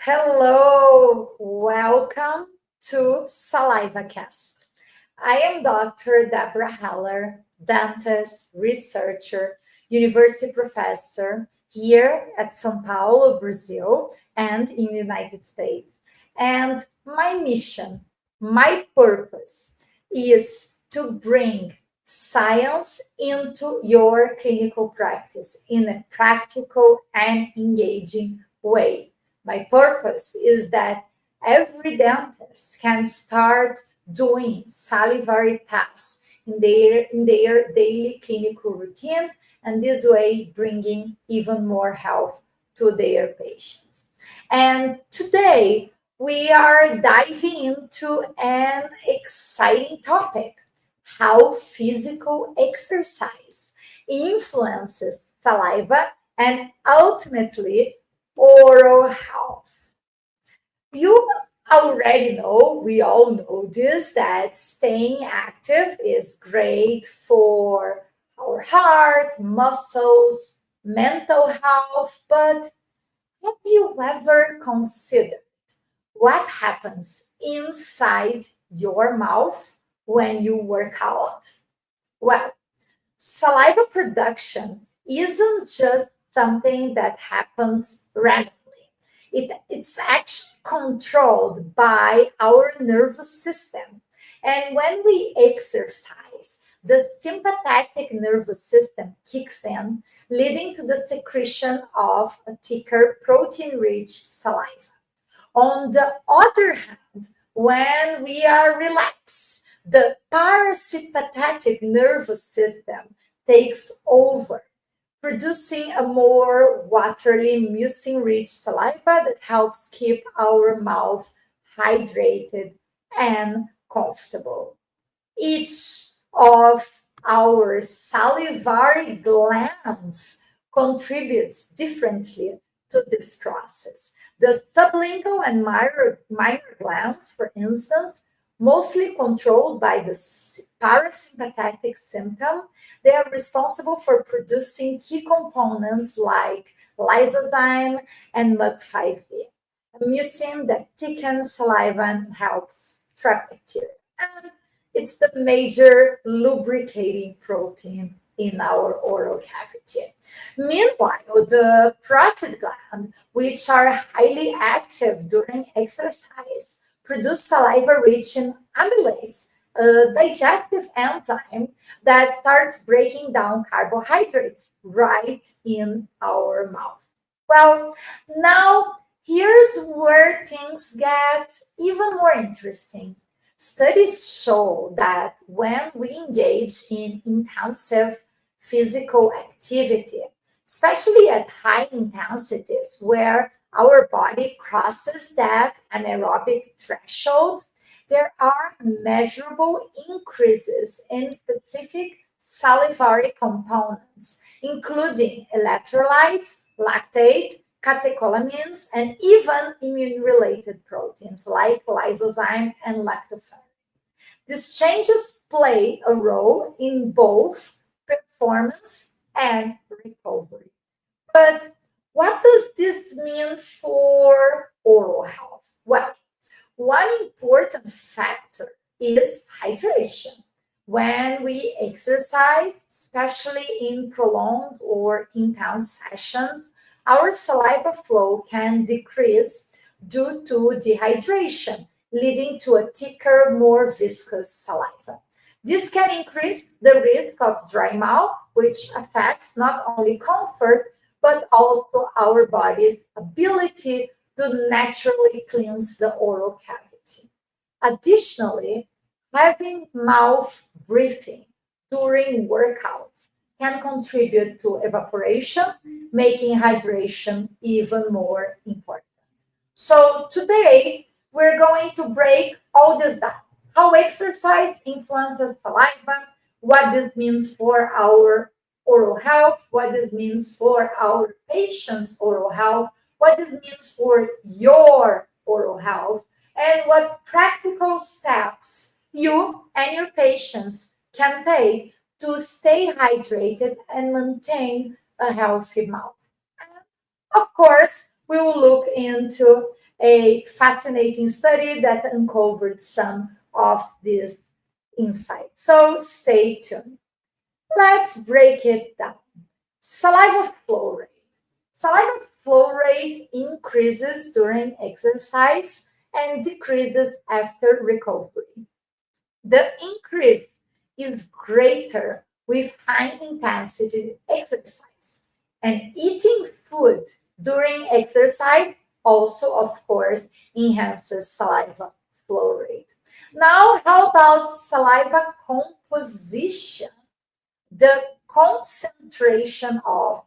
Hello, welcome to Saliva Cast. I am Dr. Deborah Heller, dentist, researcher, university professor here at São Paulo, Brazil, and in the United States. And my mission, my purpose is to bring science into your clinical practice in a practical and engaging way. My purpose is that every dentist can start doing salivary tests in their daily clinical routine, and this way bringing even more health to their patients. And today we are diving into an exciting topic: how physical exercise influences saliva and ultimately oral health. You already know, we all know this, that staying active is great for our heart, muscles, mental health, but have you ever considered what happens inside your mouth when you work out? Well, saliva production isn't just something that happens randomly. It's actually controlled by our nervous system. And when we exercise, the sympathetic nervous system kicks in, leading to the secretion of a thicker protein rich saliva. On the other hand, when we are relaxed, the parasympathetic nervous system takes over, producing a more watery, mucin-rich saliva that helps keep our mouth hydrated and comfortable. Each of our salivary glands contributes differently to this process. The sublingual and minor glands, for instance, mostly controlled by the parasympathetic symptom, they are responsible for producing key components like lysozyme and MUC5B, a mucin that thickens saliva and helps trap bacteria. And it's the major lubricating protein in our oral cavity. Meanwhile, the parotid gland, which are highly active during exercise, produce saliva-rich in amylase, a digestive enzyme that starts breaking down carbohydrates right in our mouth. Well, now here's where things get even more interesting. Studies show that when we engage in intensive physical activity, especially at high intensities where our body crosses that anaerobic threshold, there are measurable increases in specific salivary components, including electrolytes, lactate, catecholamines, and even immune-related proteins like lysozyme and lactoferrin. These changes play a role in both performance and recovery. But what does this mean for oral health? Well, one important factor is hydration. When we exercise, especially in prolonged or intense sessions, our saliva flow can decrease due to dehydration, leading to a thicker, more viscous saliva. This can increase the risk of dry mouth, which affects not only comfort, but also our body's ability to naturally cleanse the oral cavity. Additionally, having mouth breathing during workouts can contribute to evaporation, making hydration even more important. So today, we're going to break all this down. How exercise influences saliva, what this means for our oral health, what this means for our patients' oral health, what this means for your oral health, and what practical steps you and your patients can take to stay hydrated and maintain a healthy mouth. And of course, we will look into a fascinating study that uncovered some of these insights. So stay tuned. Let's break it down. Saliva flow rate. Saliva flow rate increases during exercise and decreases after recovery. The increase is greater with high intensity exercise. And eating food during exercise also, of course, enhances saliva flow rate. Now, how about saliva composition? The concentration of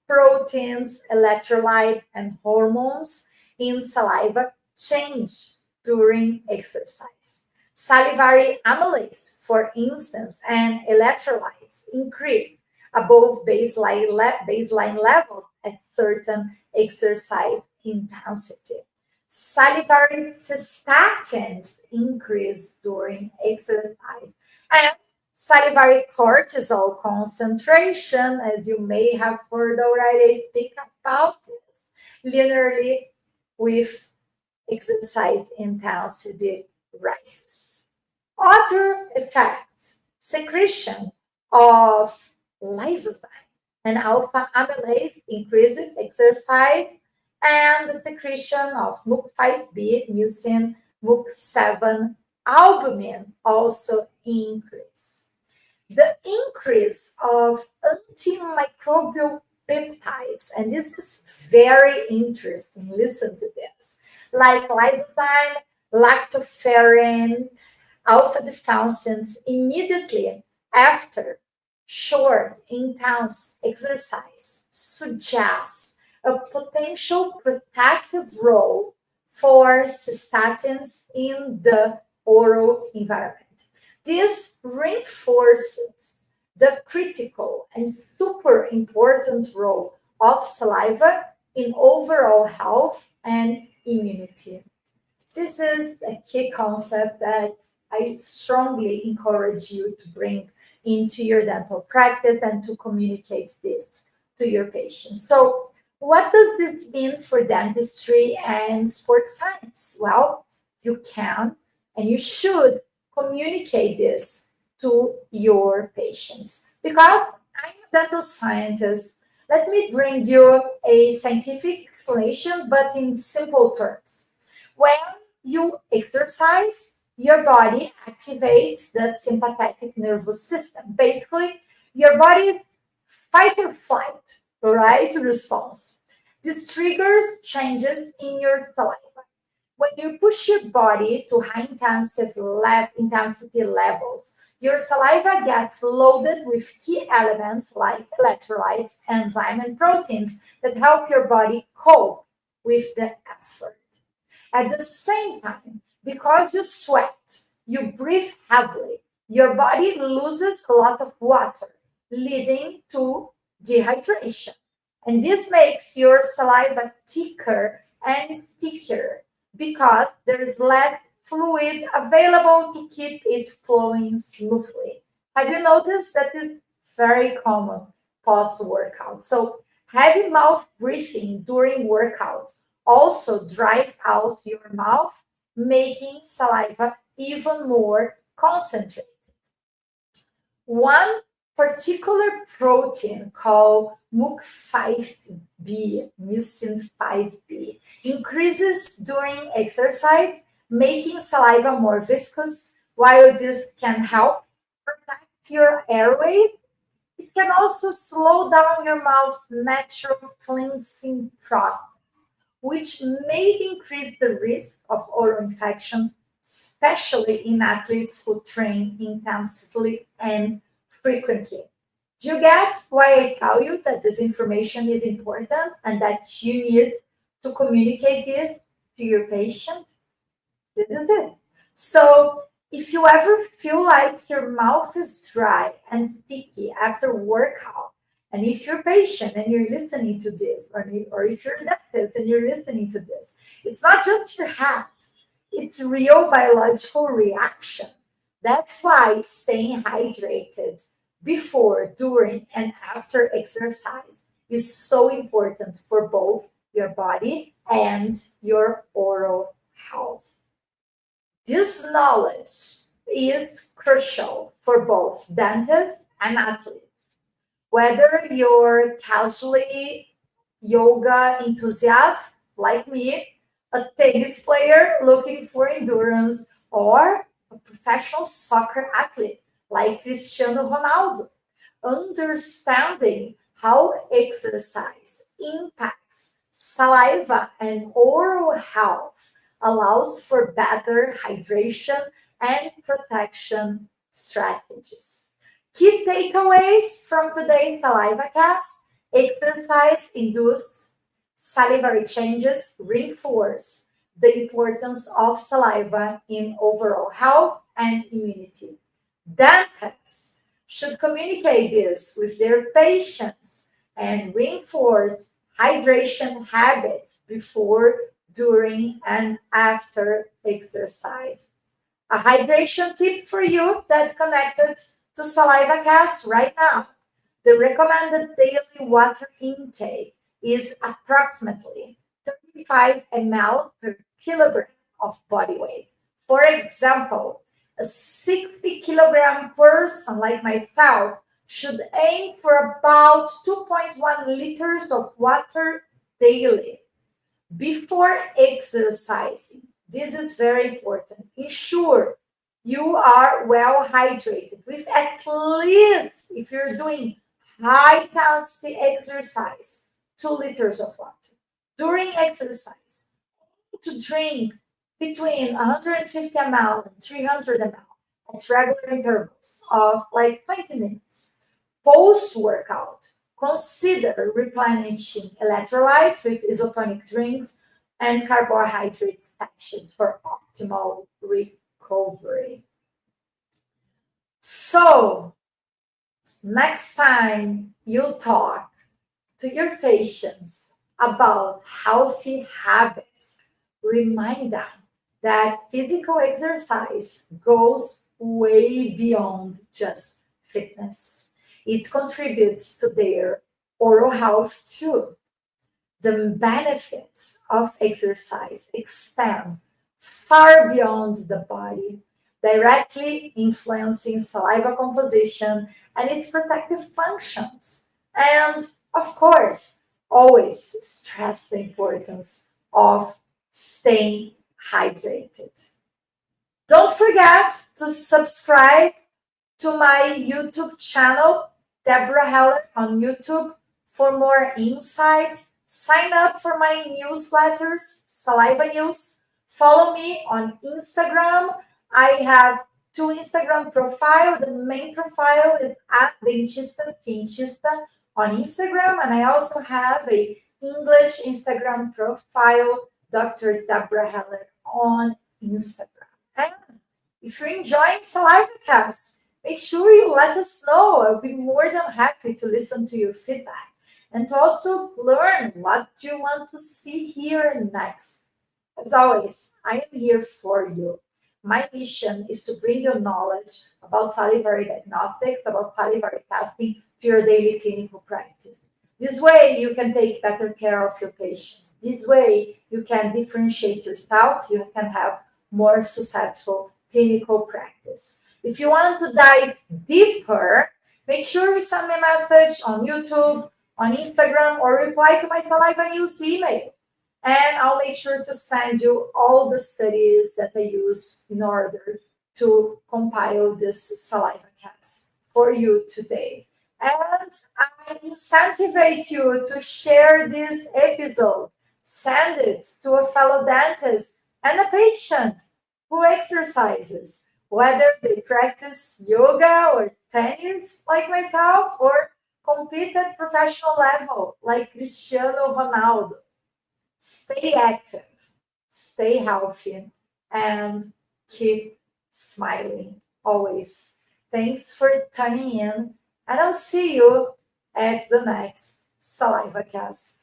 proteins, electrolytes, and hormones in saliva change during exercise. Salivary amylase, for instance, and electrolytes increase above baseline levels at certain exercise intensity. Salivary cystatins increase during exercise. And salivary cortisol concentration, as you may have heard already speak about this, linearly with exercise intensity rises. Other effects, secretion of lysozyme and alpha amylase increase with exercise, and the secretion of MUC5B, mucin, MUC7, albumin also increase. The increase of antimicrobial peptides, and this is very interesting, listen to this, like lysozyme, lactoferrin, alpha defensins immediately after short, intense exercise suggests a potential protective role for cystatins in the oral environment. This reinforces the critical and super important role of saliva in overall health and immunity. This is a key concept that I strongly encourage you to bring into your dental practice and to communicate this to your patients. So, what does this mean for dentistry and sports science? Well, you can and you should communicate this to your patients because I'm a dental scientist. Let me bring you a scientific explanation, but in simple terms. When you exercise, your body activates the sympathetic nervous system. Basically, your body's fight or flight, right, response. This triggers changes in your saliva. When you push your body to high intensity levels, your saliva gets loaded with key elements like electrolytes, enzymes, and proteins that help your body cope with the effort. At the same time, because you sweat, you breathe heavily, your body loses a lot of water, leading to dehydration. And this makes your saliva thicker and stickier because there is less fluid available to keep it flowing smoothly. Have you noticed that is very common post-workout? So heavy mouth breathing during workouts also dries out your mouth, making saliva even more concentrated. One particular protein called MUC5B, mucin 5B, increases during exercise, making saliva more viscous. While this can help protect your airways, it can also slow down your mouth's natural cleansing process, which may increase the risk of oral infections, especially in athletes who train intensively and frequently. Do you get why I tell you that this information is important and that you need to communicate this to your patient? This is it. So, if you ever feel like your mouth is dry and sticky after workout, and if you're patient and you're listening to this, or if you're a dentist and you're listening to this, it's not just your hat, it's a real biological reaction. That's why staying hydrated before, during, and after exercise is so important for both your body and your oral health. This knowledge is crucial for both dentists and athletes. Whether you're casually yoga enthusiast like me, a tennis player looking for endurance, or a professional soccer athlete like Cristiano Ronaldo, understanding how exercise impacts saliva and oral health allows for better hydration and protection strategies. Key takeaways from today's saliva cast: exercise induced salivary changes reinforce the importance of saliva in overall health and immunity. Dentists should communicate this with their patients and reinforce hydration habits before, during, and after exercise. A hydration tip for you that's connected to saliva cast right now. The recommended daily water intake is approximately 35 ml per kilogram of body weight. For example, a 60-kilogram person like myself should aim for about 2.1 liters of water daily before exercising. This is very important. Ensure you are well hydrated with at least, if you're doing high intensity exercise, 2 liters of water. During exercise, to drink between 150 ml and 300 ml at regular intervals of like 20 minutes. Post workout, consider replenishing electrolytes with isotonic drinks and carbohydrate stashes for optimal recovery. So, next time you talk to your patients about healthy habits, remind them that physical exercise goes way beyond just fitness. It contributes to their oral health too. The benefits of exercise extend far beyond the body, directly influencing saliva composition and its protective functions. And of course, always stress the importance of staying hydrated. Don't forget to subscribe to my YouTube channel, Deborah Heller on YouTube, for more insights. Sign up for my newsletters, Saliva News. Follow me on Instagram. I have two Instagram profiles. The main profile is at Dentista Cientista on Instagram, and I also have a English Instagram profile, Dr. Deborah Heller on Instagram. And if you're enjoying Saliva Cast, make sure you let us know. I'll be more than happy to listen to your feedback and to also learn what you want to see here next. As always, I am here for you. My mission is to bring you knowledge about salivary diagnostics, about salivary testing to your daily clinical practice. This way, you can take better care of your patients. This way, you can differentiate yourself. You can have more successful clinical practice. If you want to dive deeper, make sure you send me a message on YouTube, on Instagram, or reply to my Saliva News email. And I'll make sure to send you all the studies that I use in order to compile this saliva cast for you today. And I incentivize you to share this episode. Send it to a fellow dentist and a patient who exercises, whether they practice yoga or tennis like myself, or compete at professional level like Cristiano Ronaldo. Stay active, stay healthy, and keep smiling always. Thanks for tuning in, and I'll see you at the next Saliva Cast.